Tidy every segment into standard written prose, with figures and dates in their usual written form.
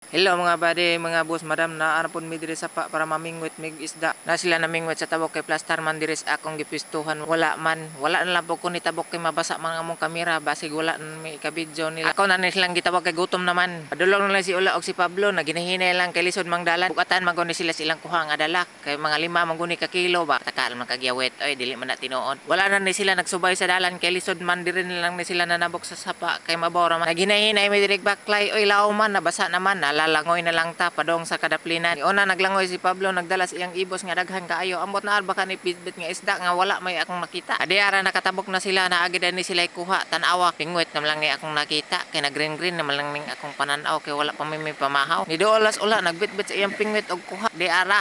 Hello mga buddy, mga boss, madam na arapon mi diri sa para mamingwit mig isda. Na sila namingwit sa tabok kay plastar man diri sa akong gipistuhan. Wala na lang po ko ni tabok kay mabasa mga among kamera basig wala na mi ka-video nila. Ako na ni silang gitabok kay gutom naman. Padulong na lang si Ula og si Pablo na ginahinay lang kay lisod mang dalan. Bukatan maguni sila silang kuha nga dala kay mga 5 maguni ka kilo ba. Takal man kagyawet oy dili man na tinuod. Wala na ni sila nagsubay sa dalan kay lisod man diri lang ni sila nanabok sa sapa kay mabora man. Ginahinay mi diri baklay oy lao man nabasa naman lalangoy na lang ta padong sa kadaplinan. Una naglangoy si Pablo nagdala iyang ibos nga daghan kaayo. Ambot na baka ni pitbit nga isda nga wala may akong nakita. Adiara nakatabok na sila na agad ni sila kuha tan-awa pingwit na lang ni akong nakita kay nag-green na lang ning akong pananaw kay wala pa may pamahaw. Ni dolas ula nagbitbit sa iyang pingwit og kuha. Diara.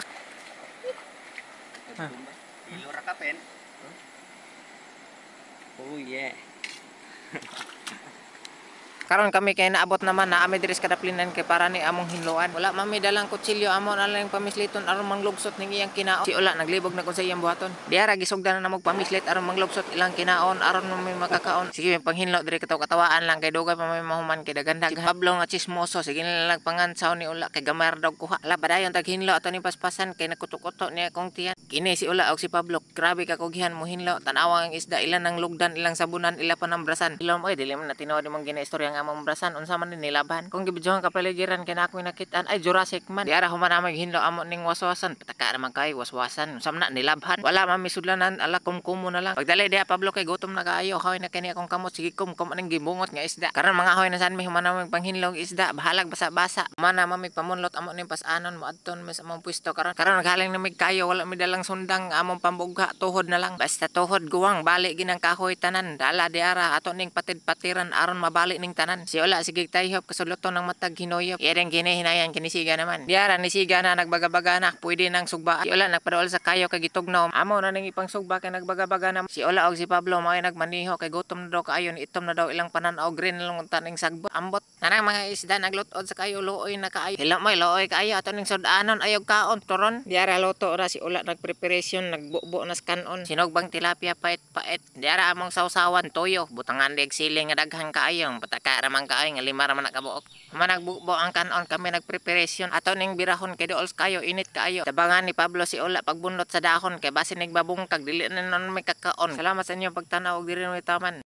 Ilura ka pen. Oh yeah. Karon kami kay naabot naman na ami diri sa kadaplinan kay para ni among hinluan. Wala mami dalang kutsilyo amo na lang pamisliton aron manglugsot ning iyang kinaon. Si Ula naglibog na kun sa iyang buhaton. Diara gisugdan na magpamislit aron manglugsot ilang kinaon aron may makakaon. Sige may panghinlo diri kataw-katawaan lang kay dugay pa may mahuman kay daghan si Pablo nga chismoso sige nilang pangansaw ni Ula kay gamar daw kuha. Ala padayon tag hinlo ato ni paspasan kay nakutok-kutok niya akong tiyan. Kini si Ula og si Pablo grabe ka koghihan mo hinlo tan-awa ang isda ilan nang lugdan ilang sabunan ila pa ng brasan. Ilom oy dili man na tinuod imong ginaistorya nga among brasan unsa man ni nilaban kung gibidyohan ka paligiran kay na ako nakitaan ay Jurassic man diara human amay hinlo amo ning waswasan pataka naman kay waswasan unsa man na nilabhan wala man misudlanan ala kumkumo na lang pagdali diha Pablo kay gutom na kaayo hawi na kini akong kamot sige kum aning gibungot nga isda karon mga hawi na san mi human amay panghinlog isda bahalag basa-basa man na mamig pamunlot amo ning pas-anon moadton mes among pwesto karon naghaling na mig kayo wala mi dalang sundang among pambugha tuhod na lang basta tuhod guwang bali ginang kahoy tanan dala diara ato ning patid-patiran aron mabali ning tanan si Ula sige tayhop kasuluton ng matag hinoyop iyang ginihinayan kinisiga naman diara ni siga na nagbaga-baga na pwede nang sugba si Ula nagpadaol sa kayo kay gitugnaw amo na ning ipang sugba kay nagbaga-baga na si Ula og si Pablo mao nagmaniho kay gutom na daw kaayo ni itom na daw ilang pananaw green lang taning sagbot ambot nanang mga isda naglutod sa kayo luoy na kaayo hilo may luoy kaayo ato ning sudanon ayog kaon turon diara luto ra si Ula nagpreparasyon nagbubo nas kanon sinogbang tilapia pait-pait diara among sawsawan toyo butangan dig siling nga daghan kaayo pataka ramang kaayo nga 5 ra man nakabuok managbubo ang kanon kami nagpreparasyon ato ning birahon kay dool kayo init kaayo tabangan ni Pablo si Ula pagbunot sa dahon kay base nagbabungkag dili na non may kakaon salamat sa inyo pagtanaw og diri may taman.